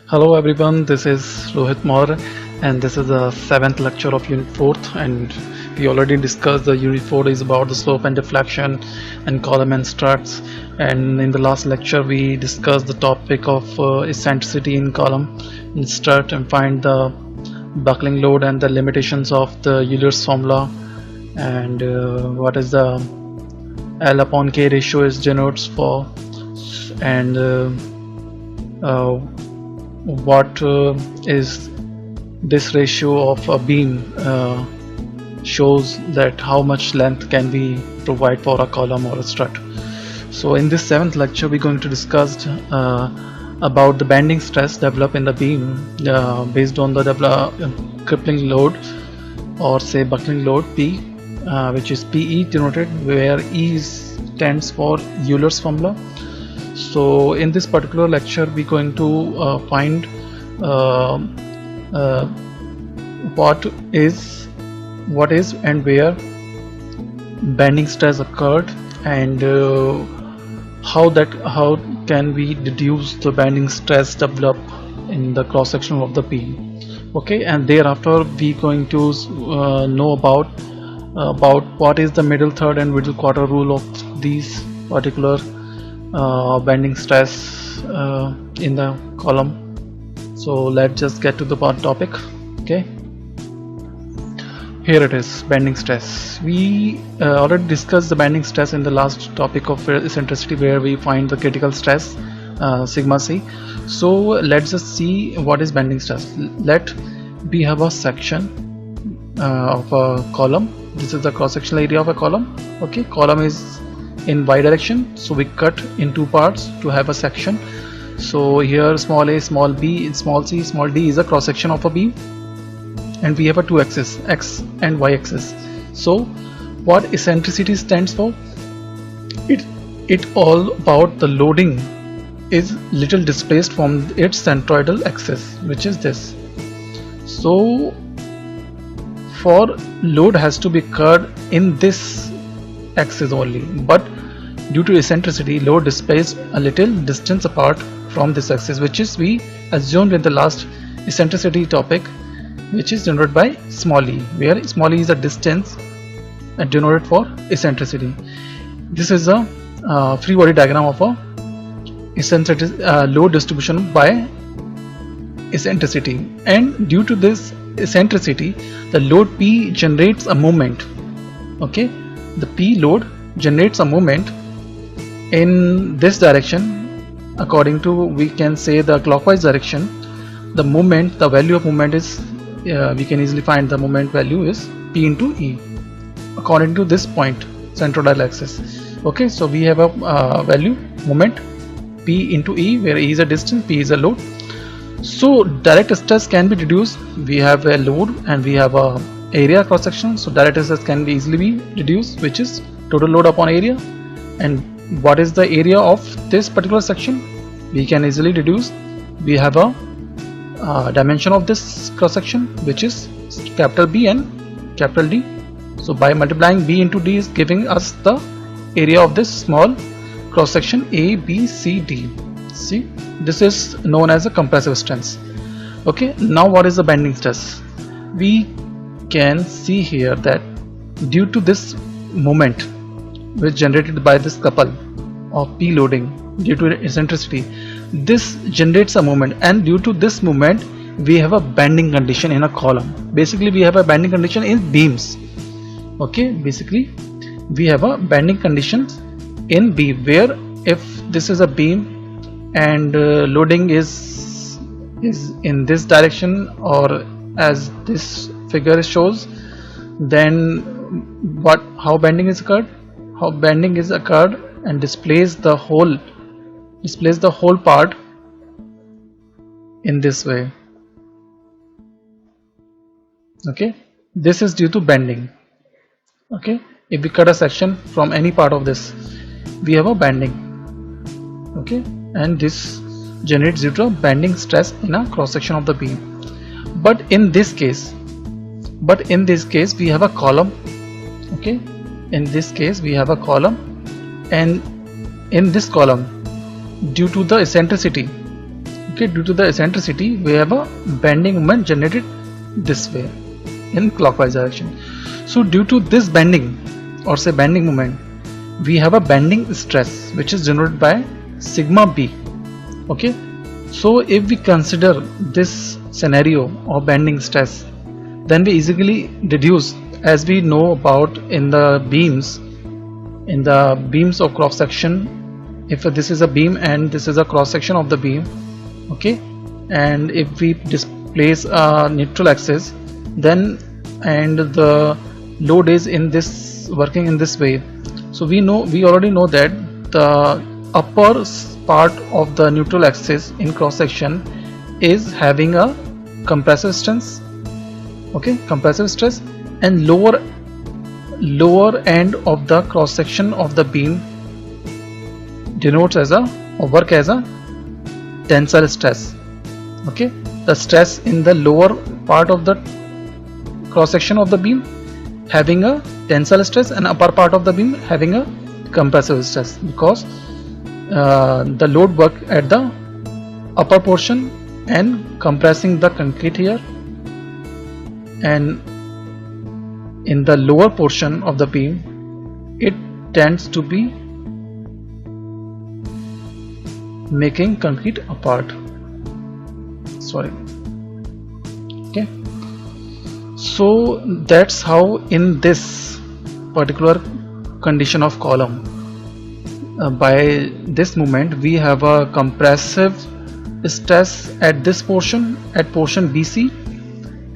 Hello everyone, this is Rohit Maur and this is the 7th lecture of Unit 4th, and we already discussed the Unit 4 is about the slope and deflection and column and struts, and in the last lecture we discussed the topic of eccentricity in column and strut and find the buckling load and the limitations of the Euler's formula, and what is the L upon K ratio is denotes for, and uh, what is this ratio of a beam shows that how much length can we provide for a column or a strut. So in this 7th lecture we're going to discuss about the bending stress developed in the beam based on the crippling load, or say buckling load P, which is PE denoted, where E stands for Euler's formula. So in this particular lecture we're going to find what is and where bending stress occurred, and how can we deduce the bending stress developed in the cross section of the beam. Okay, and thereafter we going to know about what is the middle third and middle quarter rule of these particular bending stress in the column. So let's just get to the topic. Okay, here it is, bending stress. We already discussed the bending stress in the last topic of eccentricity, where we find the critical stress sigma c. So let's just see what is bending stress. Let we have a section of a column. This is the cross sectional area of a column. Okay, column is in y direction, so we cut in two parts to have a section. So here small a, small b, small c, small d is a cross section of a beam, and we have a two axis, x and y axis. So what eccentricity stands for? It all about the loading is little displaced from its centroidal axis, which is this. So for load has to be occurred in this axis only, but due to eccentricity load displaced a little distance apart from this axis, which is we assumed in the last eccentricity topic, which is denoted by small e, where small e is a distance denoted for eccentricity. This is a free body diagram of a eccentricity load distribution by eccentricity, and due to this eccentricity the load P generates a moment. Okay, the P load generates a moment in this direction. According to, we can say, the clockwise direction, the moment, the value of moment is we can easily find the moment value is P into E according to this point, centroidal axis. Okay, so we have a value moment P into E, where E is a distance, P is a load. So direct stress can be deduced. We have a load and we have a area cross section, so direct stress can be easily be reduced, which is total load upon area. And what is the area of this particular section? We can easily deduce. We have a dimension of this cross section, which is capital B and capital D. So by multiplying B into D is giving us the area of this small cross section A, B, C, D. See, this is known as a compressive stress. Okay, now what is the bending stress? We can see here that due to this moment which generated by this couple of P loading due to eccentricity, this generates a moment, and due to this moment we have a bending condition in a column. Basically we have a bending condition in beams. Okay, basically we have a bending condition in beam, where if this is a beam and loading is in this direction, or as this figure shows, then how bending is occurred? How bending is occurred and displays the whole part in this way. Okay, this is due to bending. Okay, if we cut a section from any part of this, we have a bending. Okay, and this generates due to bending stress in a cross section of the beam. But in this case we have a column. Okay, in this case we have a column, and in this column, due to the eccentricity, Okay, due to the eccentricity, we have a bending moment generated this way in clockwise direction. So due to this bending, or say bending moment, we have a bending stress which is generated by sigma b. Okay, so if we consider this scenario of bending stress, then we easily deduce, as we know about in the beams of cross section, if this is a beam and this is a cross section of the beam, okay, and if we displace a neutral axis, then and the load is in this working in this way, so we already know that the upper part of the neutral axis in cross section is having a compressive stress, okay, compressive stress, and lower end of the cross section of the beam denotes as a, or work as a tensile stress. Okay, the stress in the lower part of the cross section of the beam having a tensile stress, and upper part of the beam having a compressive stress, because the load work at the upper portion and compressing the concrete here, and in the lower portion of the beam it tends to be making concrete apart. Sorry. Okay, so that's how in this particular condition of column, by this moment we have a compressive stress at this portion, at portion BC,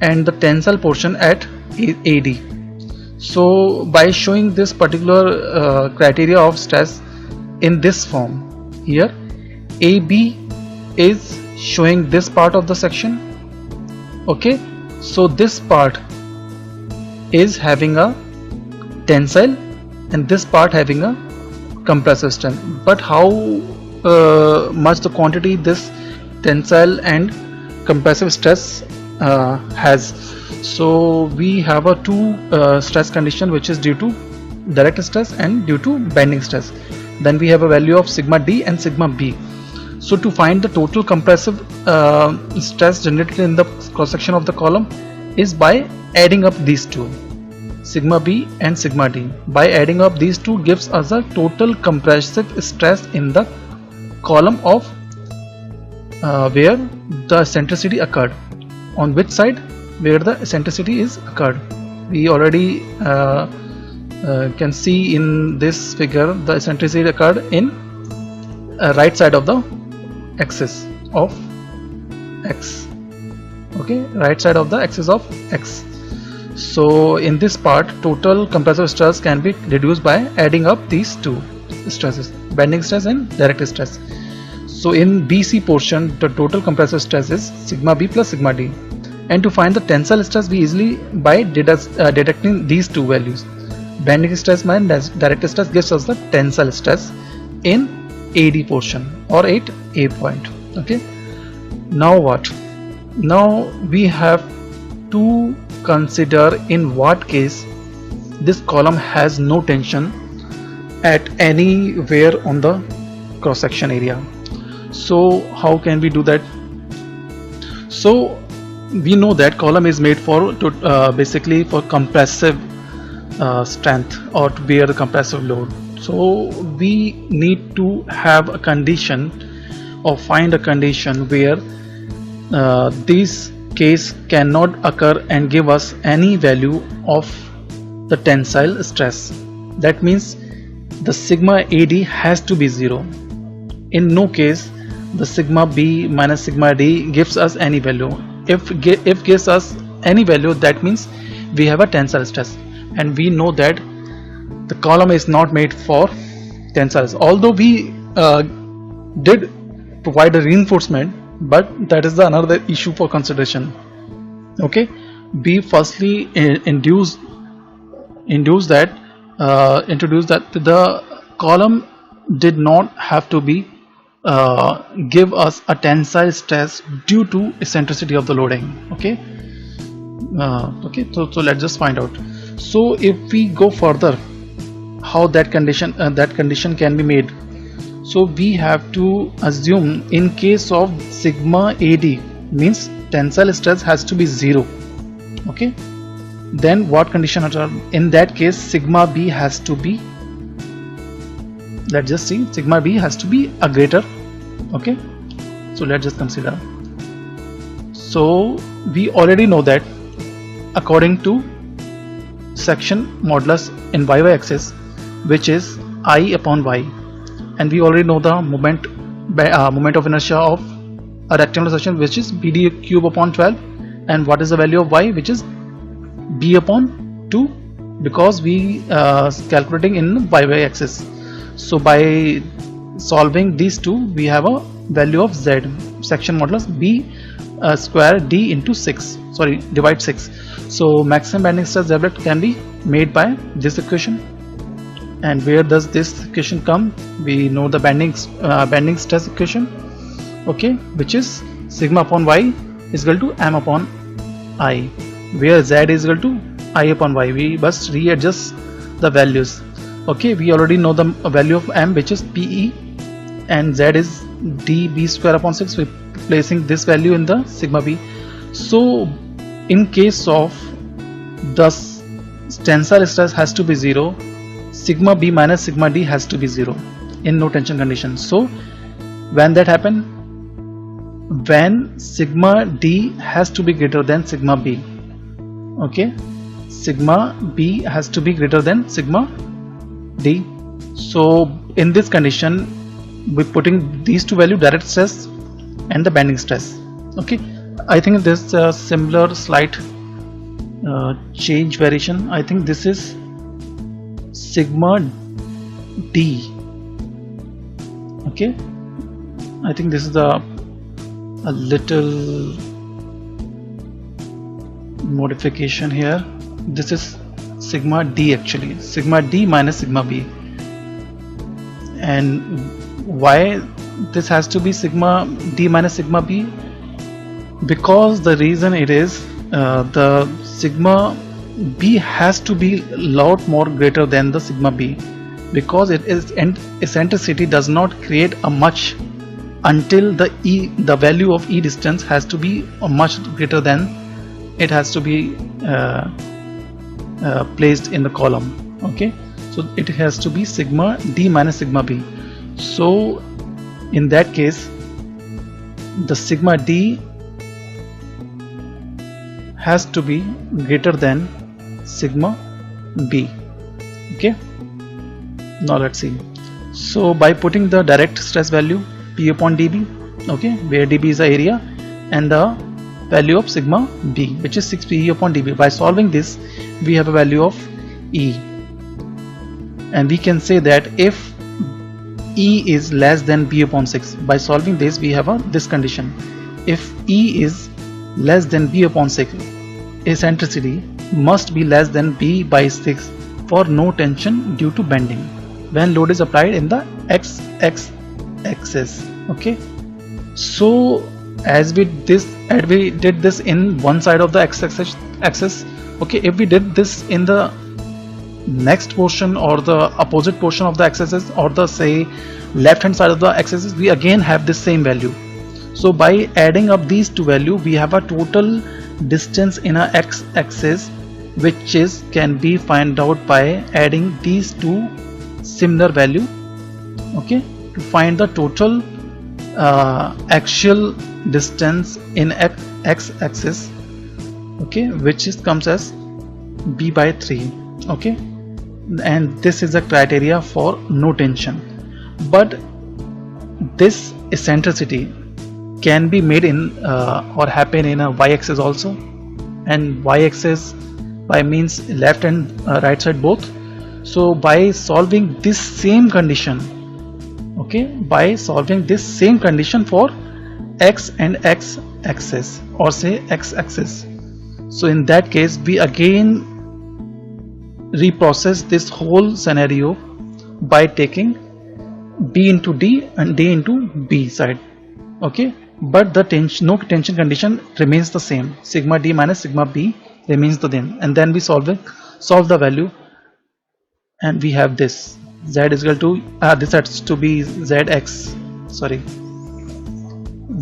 and the tensile portion at AD. So by showing this particular criteria of stress in this form, here AB is showing this part of the section, okay, so this part is having a tensile and this part having a compressive strength, but how much the quantity this tensile and compressive stress has. So we have a two stress condition, which is due to direct stress and due to bending stress. Then we have a value of sigma d and sigma b. So to find the total compressive stress generated in the cross section of the column is by adding up these two, sigma b and sigma d. By adding up these two gives us a total compressive stress in the column of where the eccentricity occurred, on which side where the eccentricity is occurred. We already can see in this figure the eccentricity occurred in right side of the axis of x, okay, right side of the axis of x. So in this part, total compressive stress can be reduced by adding up these two stresses, bending stress and direct stress. So in BC portion, the total compressive stress is sigma b plus sigma d, and to find the tensile stress we easily by deducting these two values. Bending stress minus direct stress gives us the tensile stress in AD portion or at A point. Okay, now what? Now we have to consider in what case this column has no tension at anywhere on the cross section area. So how can we do that? So we know that column is made for basically for compressive strength or to bear the compressive load. So we need to have a condition or find a condition where this case cannot occur and give us any value of the tensile stress. That means the sigma AD has to be 0. In no case the sigma B minus sigma D gives us any value. If gives us any value, that means we have a tensile stress, and we know that the column is not made for tensiles, although we did provide a reinforcement, but that is another issue for consideration. Okay, we firstly introduce that the column did not have to be give us a tensile stress due to eccentricity of the loading. Okay, so let's just find out. So if we go further, how that condition can be made. So we have to assume in case of sigma AD means tensile stress has to be 0. Okay, then what condition are in that case? Sigma B has to be, let's just see, sigma B has to be a greater. Okay, so let's just consider. So we already know that according to section modulus in y axis, which is I upon y, and we already know the moment of inertia of a rectangular section, which is BD cube upon 12, and what is the value of y, which is B upon 2, because we calculating in y axis. So by solving these two, we have a value of z, section modulus B square D into 6, sorry, divide 6. So maximum bending stress developed can be made by this equation. And where does this equation come? We know the bending stress equation, okay, which is sigma upon y is equal to m upon I, where z is equal to I upon y. We must readjust the values. Okay, we already know the value of m, which is PE, and z is dB square upon 6. We're placing this value in the sigma b. So in case of the tensile stress has to be 0, sigma b minus sigma d has to be 0 in no tension condition. So when that happen, when sigma d has to be greater than sigma b, okay, sigma b has to be greater than sigma d. So in this condition, we're putting these two values, direct stress and the bending stress. Okay, I think there's a similar slight change variation. I think this is sigma d. Okay, I think this is a little modification here. This is sigma d, actually sigma d minus sigma b. And why this has to be sigma d minus sigma b? Because the reason it is the sigma b has to be a lot more greater than the sigma b, because it is, and eccentricity does not create a much until the value of E distance has to be much greater than it has to be placed in the column. Okay, so it has to be sigma d minus sigma b. So in that case, the sigma d has to be greater than sigma b. Okay, now let's see. So by putting the direct stress value P upon dB, okay, where dB is the area, and the value of sigma b, which is 6 PE upon dB, by solving this we have a value of E, and we can say that if E is less than B upon 6, by solving this we have this condition: if E is less than B upon 6, eccentricity must be less than B by 6 for no tension due to bending when load is applied in the x axis. Okay, so as we did this in one side of the x axis, okay, if we did this in the next portion or the opposite portion of the axis, or the say left hand side of the axis, we again have the same value. So by adding up these two values, we have a total distance in a x axis, which is can be find out by adding these two similar value, okay, to find the total axial distance in x axis, okay, which is comes as b by 3. Okay, and this is the criteria for no tension. But this eccentricity can be made in or happen in a y-axis also, and y-axis by means left and right side both. So by solving this same condition, okay, by solving this same condition for x and x axis, or say x axis, so in that case we again reprocess this whole scenario by taking b into d and d into b side. Okay, but the no tension condition remains the same, sigma d minus sigma b remains the same, and then we solve the value, and we have this. Z is equal to this has to be ZX, sorry,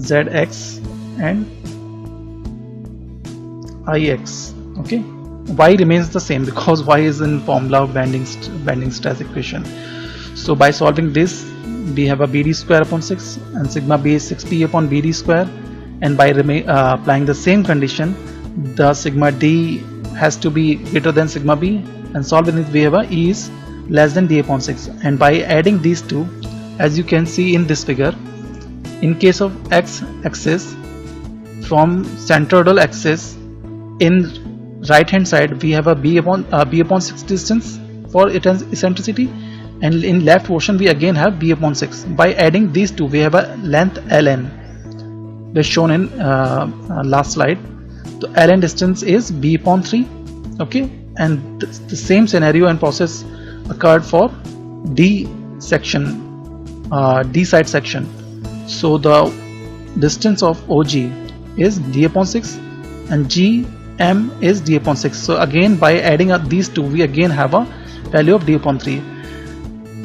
ZX and IX. Okay, Y remains the same because Y is in formula of bending stress equation. So by solving this, we have a BD square upon 6 and sigma B is 6P upon BD square, and by applying the same condition, the sigma D has to be greater than sigma B, and solving it we have a E is less than D upon 6. And by adding these two, as you can see in this figure, in case of X axis, from centroidal axis in right hand side we have a B upon 6 distance for eccentricity, and in left portion we again have B upon 6. By adding these two we have a length ln, which shown in last slide. The ln distance is B upon 3. Okay, and the same scenario and process occurred for D section, D side section. So the distance of OG is D upon 6 and GM is D upon 6. So again by adding up these two we again have a value of D upon 3.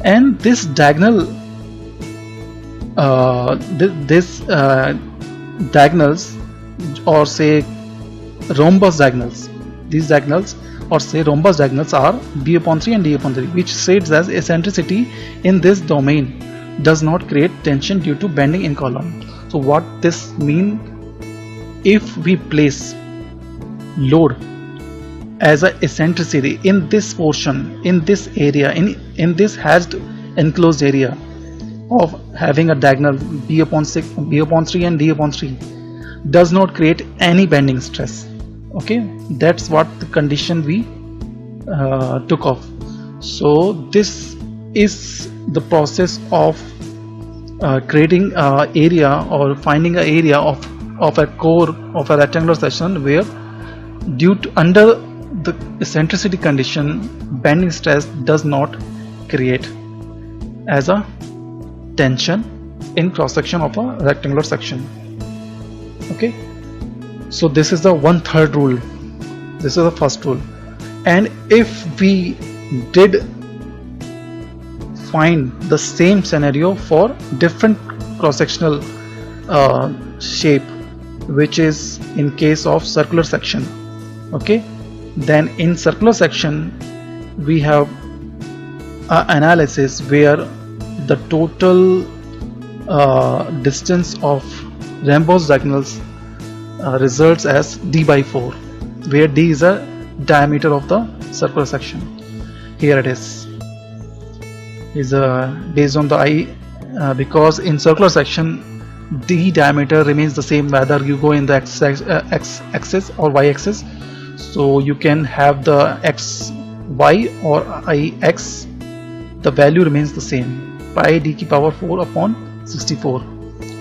And this diagonal diagonals, or say rhombus diagonals, these diagonals or say rhombus diagonals are B upon 3 and D upon 3, which states as eccentricity in this domain does not create tension due to bending in column. So what this mean, if we place load as a eccentricity in this portion, in this area, in this hatched enclosed area of having a diagonal B upon 6, B upon 3 and D upon 3, does not create any bending stress. Okay, that's what the condition we took off. So this is the process of creating a area or finding an area of a core of a rectangular section where due to under the eccentricity condition bending stress does not create as a tension in cross section of a rectangular section. Okay, so this is the 1/3 rule. This is the first rule. And if we did find the same scenario for different cross-sectional shape, which is in case of circular section, okay, then in circular section we have analysis where the total distance of rhombus diagonals results as D by 4, where D is a diameter of the circular section. Here it is based on the I, because in circular section D diameter remains the same whether you go in the x axis or y axis. So you can have the x y or ix, the value remains the same, pi d की power 4 upon 64.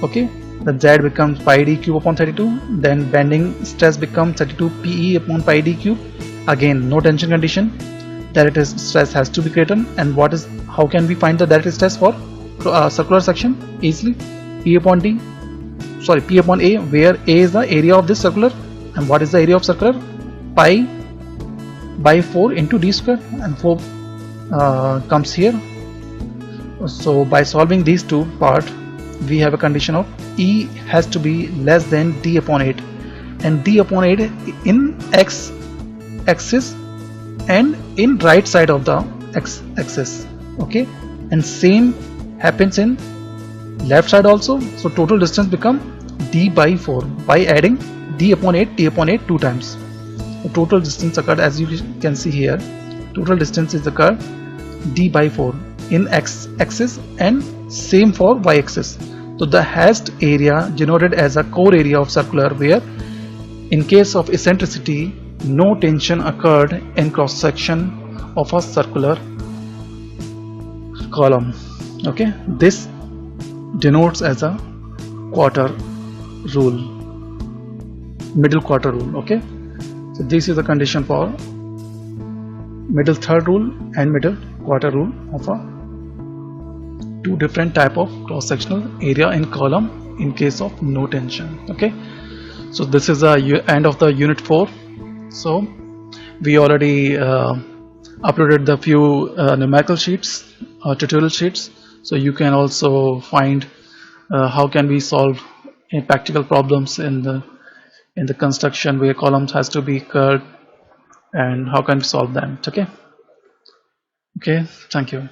Okay, the z becomes pi d cube upon 32, then bending stress becomes 32 pe upon pi d cube. Again no tension condition, directed stress has to be greater. And what is, how can we find the directed stress for circular section? Easily P upon A, where A is the area of this circular, and what is the area of circular? Pi by 4 into d square, and 4 comes here. So by solving these two part, we have a condition of E has to be less than d upon 8, and d upon 8 in x axis and in right side of the x axis. Okay, and same happens in left side also. So total distance become d by 4 by adding d upon 8 2 times. The total distance occurred, as you can see here, total distance is occurred d by 4 in x axis and same for y axis. So the hatched area denoted as a core area of circular, where in case of eccentricity no tension occurred in cross section of a circular column. Okay, this denotes as a quarter rule, middle quarter rule. Okay, so this is the condition for middle third rule and middle quarter rule of a two different type of cross sectional area in column in case of no tension. Okay, so this is the end of the unit 4. So we already uploaded the few numerical sheets tutorial sheets, so you can also find how can we solve practical problems in the construction where columns has to be curved, and how can we solve them. Okay, thank you.